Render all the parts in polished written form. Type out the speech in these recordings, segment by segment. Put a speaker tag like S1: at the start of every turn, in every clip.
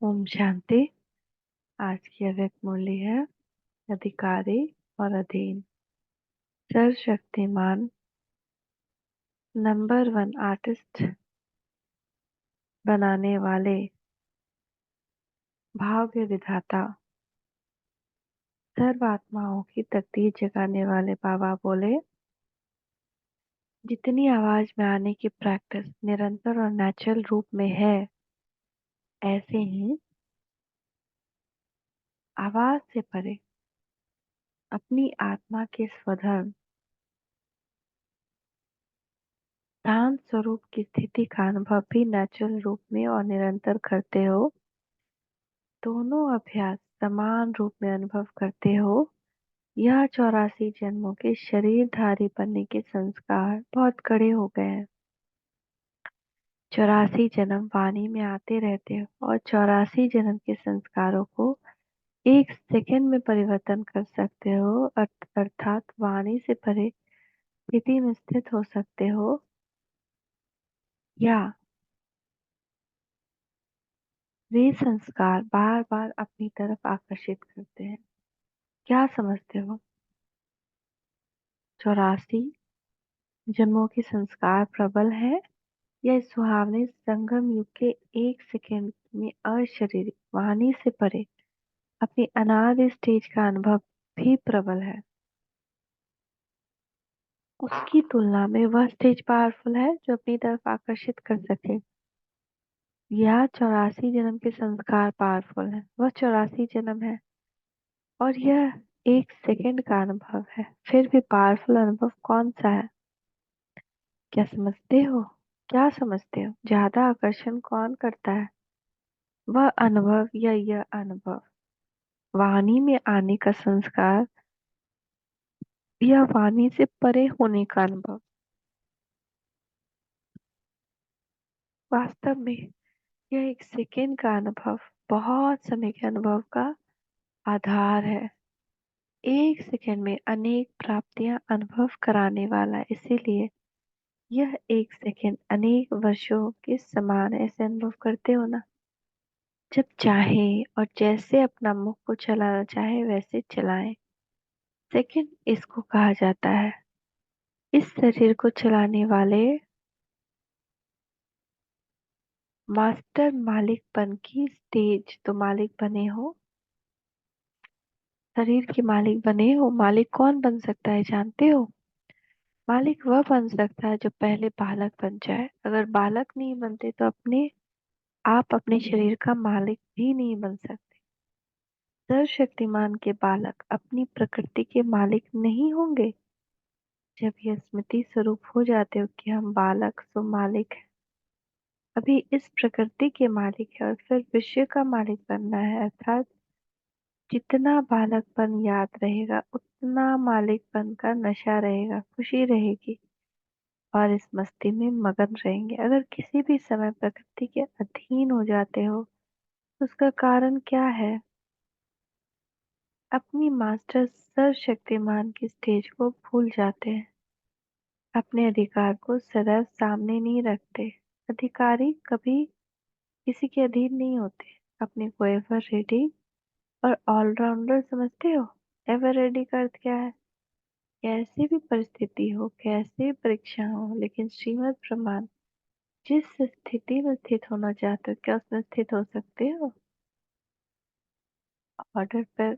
S1: ओम शांति। आज की अव्यक्त मूल्य है अधिकारी और अधीन। सर्वशक्तिमान नंबर वन आर्टिस्ट बनाने वाले, भाव के विधाता, सर्व आत्माओं की तकदीर जगाने वाले बाबा बोले, जितनी आवाज में आने की प्रैक्टिस निरंतर और नेचुरल रूप में है, ऐसे ही आवाज से परे अपनी आत्मा के स्वधर्म शांत स्वरूप की स्थिति का अनुभव भी नेचुरल रूप में और निरंतर करते हो। दोनों अभ्यास समान रूप में अनुभव करते हो। यह 84 जन्मों के शरीरधारी बनने के संस्कार बहुत कड़े हो गए हैं। 84 जन्म वाणी में आते रहते हो और 84 जन्म के संस्कारों को एक सेकंड में परिवर्तन कर सकते हो। अर्थात वाणी से परे स्थिति में स्थित हो सकते हो, या वे संस्कार बार बार अपनी तरफ आकर्षित करते हैं। क्या समझते हो? 84 जन्मों के संस्कार प्रबल है, या इस सुहावने संगम युग के एक सेकंड में अशरीरी वाणी से परे अपनी अनादि स्टेज का अनुभव भी प्रबल है। उसकी तुलना में वह स्टेज पावरफुल है जो अपनी तरफ आकर्षित कर सके। यह 84 जन्म के संस्कार पावरफुल है, वह 84 जन्म है, और यह एक सेकंड का अनुभव है। फिर भी पावरफुल अनुभव कौन सा है? क्या समझते हो? क्या समझते हो? ज्यादा आकर्षण कौन करता है? वह अनुभव या यह अनुभव? वाणी में आने का संस्कार या वाणी से परे होने का अनुभव? वास्तव में यह एक सेकेंड का अनुभव बहुत समय के अनुभव का आधार है। एक सेकेंड में अनेक प्राप्तियां अनुभव कराने वाला है। इसीलिए यह एक सेकेंड अनेक वर्षों के समान है। ऐसे अनुभव करते हो ना? जब चाहे और जैसे अपना मुख को चलाना चाहे वैसे चलाएं। सेकेंड इसको कहा जाता है। इस शरीर को चलाने वाले मास्टर मालिकपन की स्टेज तो मालिक बने हो, शरीर के मालिक बने हो। मालिक कौन बन सकता है जानते हो? मालिक वह बन सकता है जो पहले बालक बन जाए। अगर बालक नहीं बनते तो आप अपने शरीर का मालिक भी नहीं बन सकते। सर्वशक्तिमान के बालक अपनी प्रकृति के मालिक नहीं होंगे। जब यह स्मृति स्वरूप हो जाते हो कि हम बालक सो मालिक है, अभी इस प्रकृति के मालिक है और फिर विश्व का मालिक बनना है। अर्थात जितना बालकपन याद रहेगा उतना मालिकपन का नशा रहेगा, खुशी रहेगी, और इस मस्ती में मगन रहेंगे। अगर किसी भी समय प्रकृति के अधीन हो जाते हो तो उसका कारण क्या है? अपनी मास्टर सर्वशक्तिमान की स्टेज को भूल जाते हैं। अपने अधिकार को सदैव सामने नहीं रखते। अधिकारी कभी किसी के अधीन नहीं होते। अपने को एवर रेडी और ऑलराउंडर समझते हो? एवर रेडी का अर्थ क्या है? कैसी भी परिस्थिति हो, कैसी भी परीक्षा हो, लेकिन श्रीमद् प्रमाण जिस स्थिति में स्थित होना चाहते हो, क्या उसमें स्थित हो सकते हो? ऑर्डर पर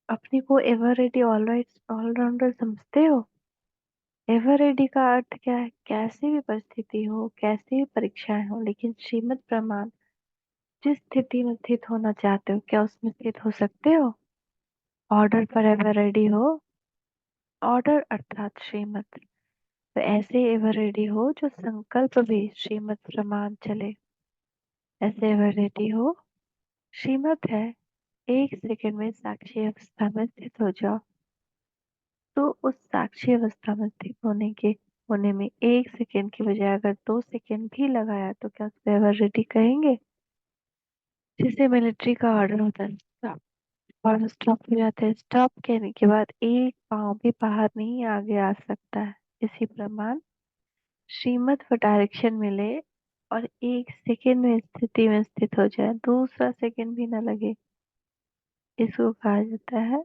S1: अपने को एवर रेडी ऑलराउंडर समझते हो? एवर रेडी का अर्थ क्या है? कैसी भी परिस्थिति हो, कैसी भी परीक्षाएं हो, लेकिन श्रीमद् प्रमाण जिस स्थिति में स्थित होना चाहते हो, क्या उसमें स्थित हो सकते हो? ऑर्डर पर एवर रेडी हो। ऑर्डर अर्थात श्रीमत। तो ऐसे एवर रेडी हो जो संकल्प भी श्रीमत प्रमाण चले। ऐसे एवर रेडी हो। श्रीमत है, एक सेकंड में साक्षी अवस्था में स्थित हो जाओ। तो उस साक्षी अवस्था में स्थित होने में एक सेकंड की बजाय अगर 2 सेकंड भी लगाया तो क्या उसको एवर रेडी कहेंगे? जिसे मिलिट्री का ऑर्डर होता है, और स्टॉप हो जाता है। स्टॉप कहने के बाद एक पाँव भी बाहर नहीं आगे आ सकता है। इसी प्रमाण श्रीमत व डायरेक्शन मिले और एक सेकेंड में स्थिति में स्थित हो जाए, दूसरा सेकेंड भी न लगे, इसको कहा जाता है।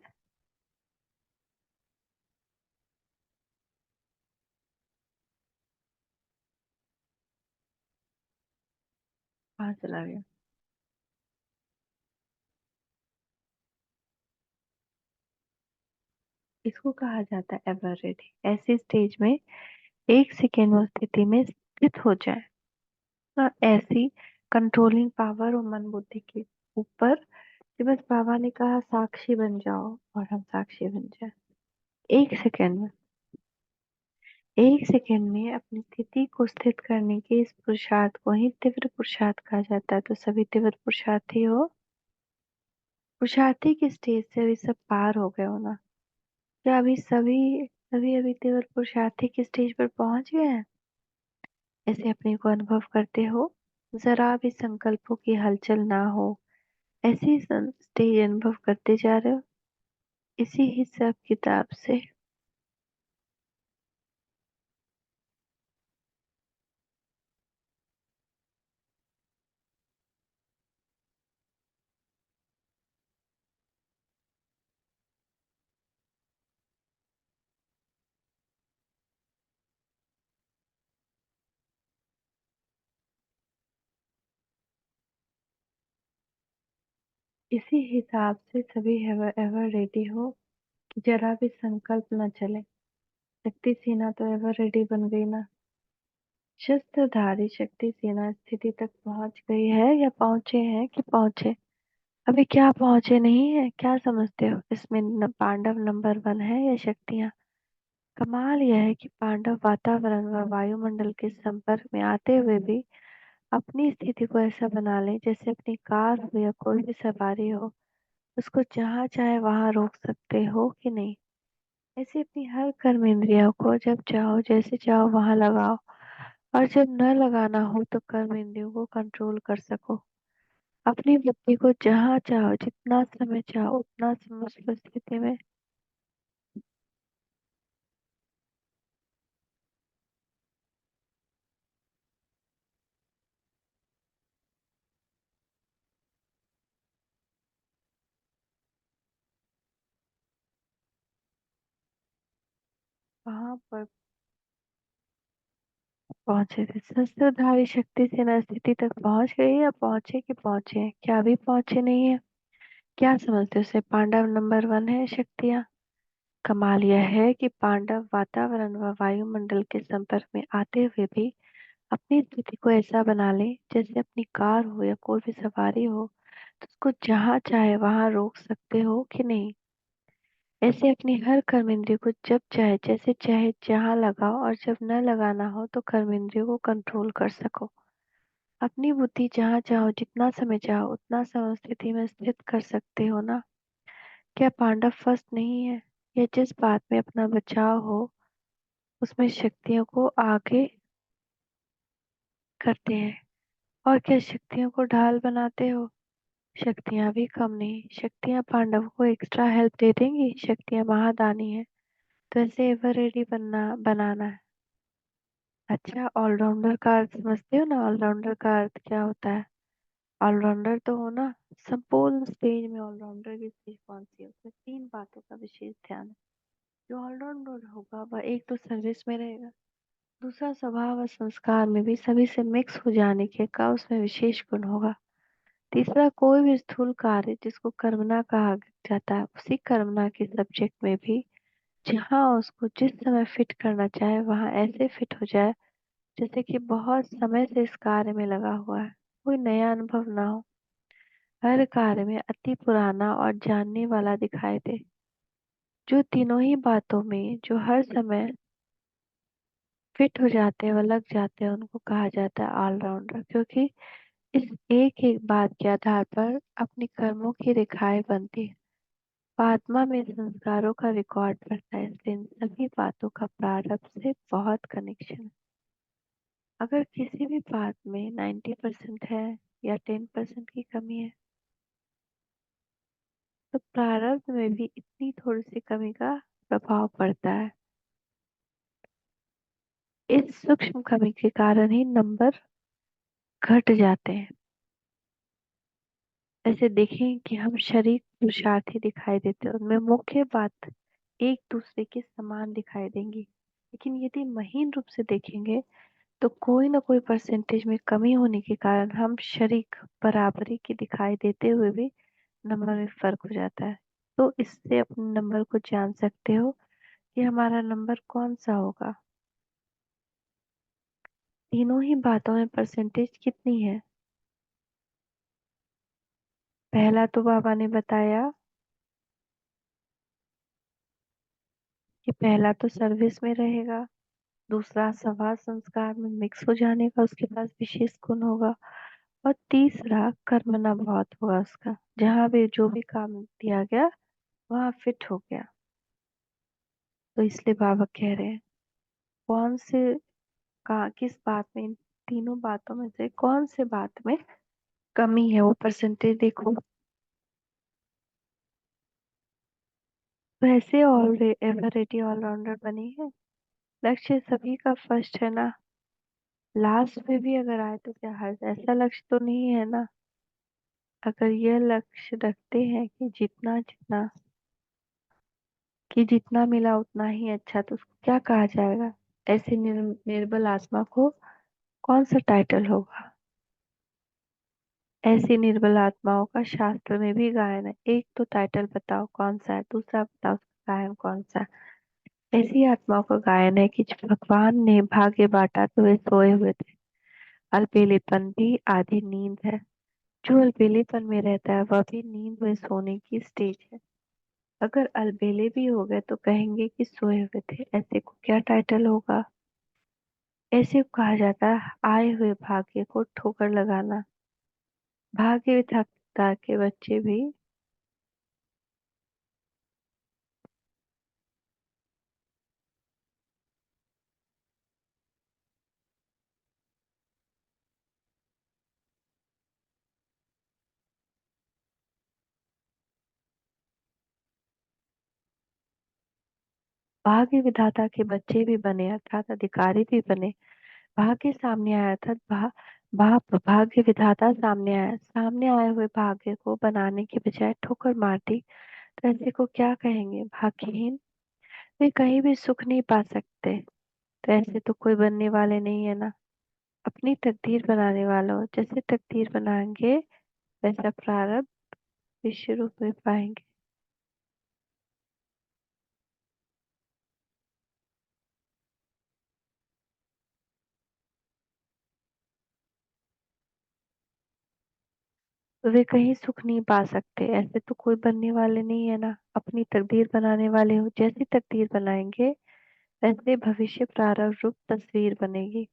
S1: कहाँ चला गया? इसको कहा जाता है एवर रेडी। ऐसी स्टेज में एक सेकेंड में स्थिति में स्थित हो जाए ना, ऐसी कंट्रोलिंग पावर और मन बुद्धि के ऊपर कि बस बाबा ने कहा साक्षी बन जाओ और हम साक्षी बन जाए। एक सेकेंड में, एक सेकेंड में अपनी स्थिति को स्थित करने के इस पुरुषार्थ को ही तीव्र पुरुषार्थ कहा जाता है। तो सभी तीव्र पुरुषार्थी हो, पुरुषार्थी की स्टेज से अभी सब पार हो गए हो ना? क्या अभी सभी सभी अभी तीव्र पुरुषार्थी की स्टेज पर पहुंच गए हैं? ऐसे अपने को अनुभव करते हो, जरा भी संकल्पों की हलचल ना हो, ऐसी स्टेज अनुभव करते जा रहे हो इसी हिसाब किताब से। इसी हिसाब से सभी एवर एवर रेडी हो कि जरा भी संकल्प न चले। शक्ति सेना तो एवर रेडी बन गई ना। शस्त्रधारी शक्ति सेना स्थिति तक पहुंच गई है या पहुंचे हैं कि पहुंचे? अभी क्या पहुंचे नहीं है? क्या समझते हो इसमें? पांडव नंबर वन है या शक्तियां? कमाल यह है कि पांडव वातावरण व वायुमंडल के संपर्क में आते हुए भी अपनी स्थिति को ऐसा बना ले जैसे अपनी कार हो या कोई भी सवारी हो, उसको जहाँ चाहे वहां रोक सकते हो कि नहीं? ऐसे अपनी हर कर्म इंद्रियों को जब चाहो जैसे चाहो वहां लगाओ, और जब न लगाना हो तो कर्म इंद्रियों को कंट्रोल कर सको। अपनी बुद्धि को जहाँ चाहो जितना समय चाहो उतना समय उस परिस्थिति में वहां पर पहुंचे थे। शस्त्रधारी शक्ति सेना स्थिति तक पहुंच गई या पहुंचे कि पहुंचे हैं? क्या अभी पहुंचे नहीं है? क्या समझते हो? उसे पांडव नंबर वन है शक्तियां। कमाल यह है कि पांडव वातावरण व वायुमंडल के संपर्क में आते हुए भी अपनी स्थिति को ऐसा बना ले जैसे अपनी कार हो या कोई भी सवारी हो, तो उसको जहाँ चाहे वहां रोक सकते हो कि नहीं? ऐसे अपनी हर कर्म इंद्रिय को जब चाहे जैसे चाहे जहाँ लगाओ, और जब न लगाना हो तो कर्म इंद्रियों को कंट्रोल कर सको। अपनी बुद्धि जहाँ चाहो जितना समय चाहो उतना समय स्थिति में स्थित कर सकते हो ना? क्या पांडव फर्स्ट नहीं है? या जिस बात में अपना बचाव हो उसमें शक्तियों को आगे करते हैं? और क्या शक्तियों को ढाल बनाते हो? शक्तियां भी कम नहीं। शक्तियां पांडव को एक्स्ट्रा हेल्प दे देंगी। शक्तियां महादानी है, तो ऐसे एवर रेडी बनाना है। अच्छा, ऑलराउंडर का अर्थ समझते हो ना? ऑलराउंडर का अर्थ क्या होता है? ऑलराउंडर तो हो ना। संपूर्ण स्टेज में ऑलराउंडर की स्टेज कौन सी है? उसमें तीन बातों का विशेष ध्यान है। जो ऑलराउंडर होगा वह एक तो सर्विस में रहेगा, दूसरा स्वभाव और संस्कार में भी सभी से मिक्स हो जाने के का उसमें विशेष गुण होगा, तीसरा कोई भी स्थूल कार्य जिसको कर्मणा कहा जाता है उसी कर्मणा के सब्जेक्ट में भी जहाँ उसको जिस समय फिट करना चाहे वहां ऐसे फिट हो जाए जैसे कि बहुत समय से इस कार्य में लगा हुआ है, कोई नया अनुभव ना हो, हर कार्य में अति पुराना और जानने वाला दिखाई दे। जो तीनों ही बातों में जो हर समय फिट हो जाते हैं व लग जाते हैं उनको कहा जाता है ऑलराउंडर, क्योंकि इस एक एक बात के आधार पर अपनी कर्मों की रेखाएं बनती है। आत्मा में संस्कारों का रिकॉर्ड रहता है, इसलिए इन सभी बातों का प्रारंभ से बहुत कनेक्शन है। अगर किसी भी बात में 90% है या 10% की कमी है, तो प्रारब्ध में भी इतनी थोड़ी सी कमी का प्रभाव पड़ता है। इस सूक्ष्म कमी के कारण ही नंबर घट जाते हैं। ऐसे देखें कि हम शरीर पुरुषार्थी दिखाई देते हैं, उनमें मुख्य बात एक दूसरे के समान दिखाई देंगी। लेकिन यदि महीन रूप से देखेंगे तो कोई ना कोई परसेंटेज में कमी होने के कारण हम शरीक बराबरी की दिखाई देते हुए भी नंबर में फर्क हो जाता है। तो इससे अपने नंबर को जान सकते हो कि हमारा नंबर कौन सा होगा। तीनों ही बातों में परसेंटेज कितनी है? पहला तो बाबा ने बताया कि पहला तो सर्विस में रहेगा, दूसरा स्वभाव संस्कार में मिक्स हो जाने का उसके पास विशेष गुण होगा, और तीसरा कर्मणा बहुत होगा उसका, जहाँ भी जो भी काम दिया गया वहाँ फिट हो गया। तो इसलिए बाबा कह रहे हैं कौन से का किस बात में, इन तीनों बातों में से कौन से बात में कमी है वो परसेंटेज देखो। वैसे ऑल एवरेडी ऑलराउंडर बनी है, लक्ष्य सभी का फर्स्ट है ना। लास्ट में भी अगर आए तो क्या हर्ज, ऐसा लक्ष्य तो नहीं है ना। अगर यह लक्ष्य रखते हैं कि जितना जितना कि जितना मिला उतना ही अच्छा, तो उसको क्या कहा जाएगा? ऐसे निर्बल आत्मा को कौन सा टाइटल होगा? ऐसी निर्बल आत्माओं का शास्त्र में भी गायन है। एक तो टाइटल बताओ कौन सा है, दूसरा बताओ उसका गायन कौन सा है। ऐसी आत्माओं का गायन है कि जब भगवान ने भाग्य बांटा तो वे सोए हुए थे। अल्पेलेपन भी आधी नींद है। जो अल्पेलेपन में रहता है वह भी नींद में सोने की स्टेज है। अगर अलबेले भी हो गए तो कहेंगे कि सोए हुए थे। ऐसे को क्या टाइटल होगा? ऐसे को कहा जाता है आए हुए भाग्य को ठोकर लगाना। भाग्य विधाता के बच्चे भी भाग्य विधाता के बच्चे भी बने, अर्थात अधिकारी भी बने। भाग्य सामने आया था, भाग्य विधाता सामने आया, सामने आए हुए भाग्य को बनाने के बजाय ठोकर मार दी। तो ऐसे को क्या कहेंगे? भाग्यहीन। वे कहीं भी सुख नहीं पा सकते। तो ऐसे तो कोई बनने वाले नहीं है ना। अपनी तकदीर बनाने वालों, जैसे तकदीर बनाएंगे वैसा प्रारब्ध विश्व रूप में पाएंगे। तो वे कहीं सुख नहीं पा सकते। ऐसे तो कोई बनने वाले नहीं है ना। अपनी तकदीर बनाने वाले हो, जैसी तकदीर बनाएंगे वैसे भविष्य प्रारंभ रूप तस्वीर बनेगी।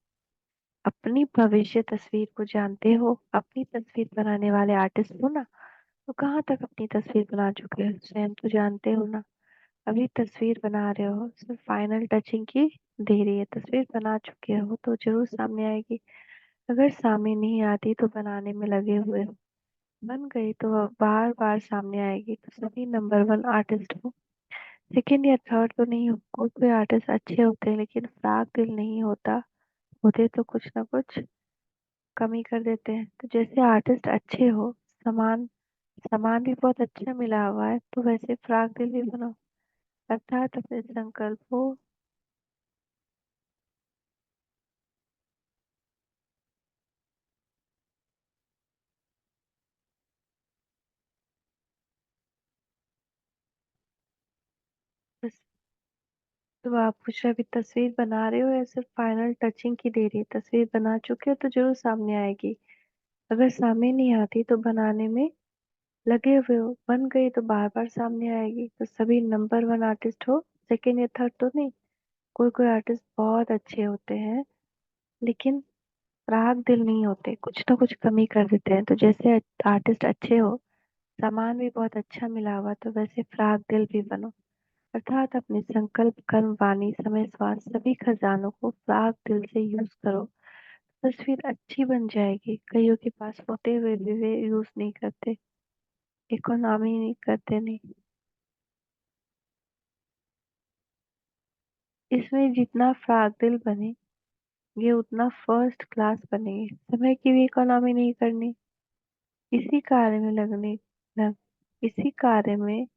S1: अपनी भविष्य तस्वीर को जानते हो, अपनी तस्वीर बनाने वाले आर्टिस्ट हो ना। तो कहाँ तक अपनी तस्वीर बना चुके हो स्वयं तो जानते हो ना। अभी तस्वीर बना रहे हो, सिर्फ फाइनल टचिंग की देरी है। तस्वीर बना चुके हो तो जरूर सामने आएगी। अगर सामने नहीं आती तो बनाने में लगे हुए हो, बन गई तो बार बार सामने आएगी। तो सभी नंबर वन आर्टिस्ट हो, सेकंड या थर्ड तो नहीं हो। कोई कोई आर्टिस्ट अच्छे होते हैं लेकिन फ्राक दिल नहीं होता, होते तो कुछ ना कुछ कमी कर देते हैं। तो जैसे आर्टिस्ट अच्छे हो, सामान सामान भी बहुत अच्छा मिला हुआ है, तो वैसे फ्राक दिल भी बनो। अर्थात अपने संकल्प को बस। तो आप कुछ अभी तस्वीर बना रहे हो या सिर्फ फाइनल टचिंग की देरी है? तस्वीर बना चुके हो तो जरूर सामने आएगी। अगर सामने नहीं आती तो बनाने में लगे हुए हो, बन गई तो बार बार सामने आएगी। तो सभी नंबर वन आर्टिस्ट हो, सेकेंड या थर्ड तो नहीं। कोई कोई आर्टिस्ट बहुत अच्छे होते हैं लेकिन राग दिल नहीं होते, कुछ ना कुछ कमी कर देते हैं। तो जैसे आर्टिस्ट अच्छे हो, सामान भी बहुत अच्छा मिला हुआ, तो वैसे फ्राक दिल भी बनो। अर्थात अपने संकल्प कर्म वाणी समय स्वास्थ्य सभी खजानों को फ्राक दिल से यूज करो। तस्वीर अच्छी बन जाएगी। कईयों के पास होते हुए भी वे यूज नहीं करते। इकोनॉमी नहीं करते नहीं। इसमें जितना फाजिल बने ये उतना फर्स्ट क्लास बनेंगे। समय की भी इकोनॉमी नहीं करनी। इसी कार्य में लगने लग इसी कार्य में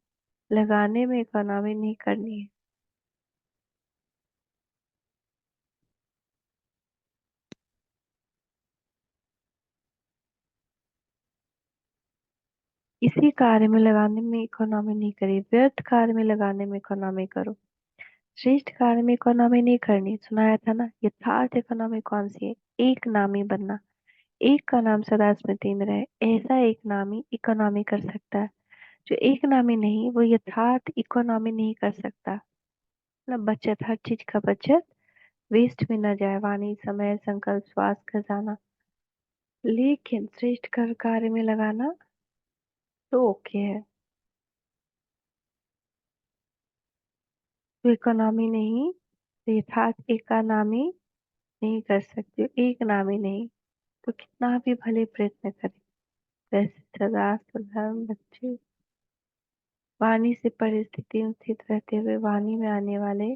S1: लगाने में इकोनॉमी नहीं करनी है। इसी कार्य में लगाने में इकोनॉमी नहीं करी, व्यर्थ कार्य में लगाने में इकोनॉमी करो। श्रेष्ठ कार्य में इकोनॉमी नहीं करनी, सुनाया था ना। यथार्थ इकोनॉमी कौन सी है? एक नामी बनना। एक का नाम सदा स्मृति में रहे, ऐसा एक नामी इकोनॉमी कर सकता है। जो एक नामी नहीं वो यथार्थ इकोनॉमी नहीं कर सकता। मतलब बचत, हर चीज का बचत, वेस्ट में न जाए वाणी, समय, संकल्प, स्वास्थ्य, खजाना। लेकिन श्रेष्ठ कर कार्य में लगाना तो ओके है। तो इकोनॉमी नहीं, तो यथार्थ इकोनॉमी नहीं कर सकते, एक नामी नहीं। तो कितना भी भले प्रयत्न करें, जैसे सदा साधारण बच्चे वाणी से परिस्थिति में स्थित रहते हुए वाणी में आने वाले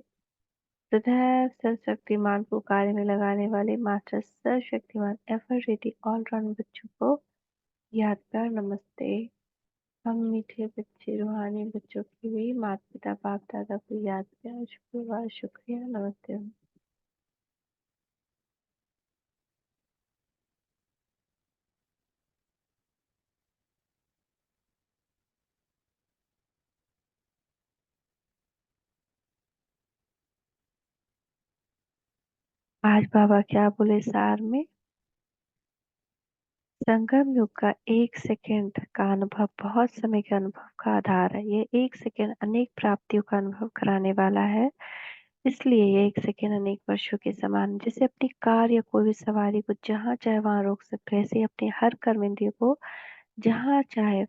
S1: सदैव सर्वशक्तिमान को कार्य में लगाने वाले मास्टर सर्वशक्तिमान एवर रेडी ऑलराउंड बच्चों को याद कर नमस्ते। हम मीठे बच्चे रूहानी बच्चों की भी माता पिता बाप दादा को याद किया, शुक्रवार शुक्रिया नमस्ते। आज बाबा क्या बोले सार में? संगम युग का एक सेकंड का अनुभव बहुत समय के अनुभव का आधार है। ये एक सेकंड अनेक प्राप्तियों का अनुभव कराने वाला है। इसलिए ये एक सेकंड अनेक वर्षों के समान है। जैसे अपनी कार या कोई भी सवारी को जहाँ चाहे वहां रोक सकते हैं, ऐसे ही अपने हर कर्म इंद्रिय को जहाँ चाहे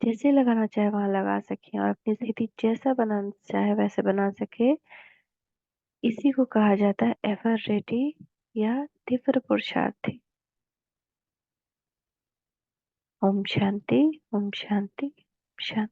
S1: जैसे लगाना चाहे वहां लगा सके और अपनी स्थिति जैसा बनाना चाहे वैसे बना सके। इसी को कहा जाता है एवर रेडी या तीव्र पुरुषार्थी। ओम शांति, ओम शांति, शांति।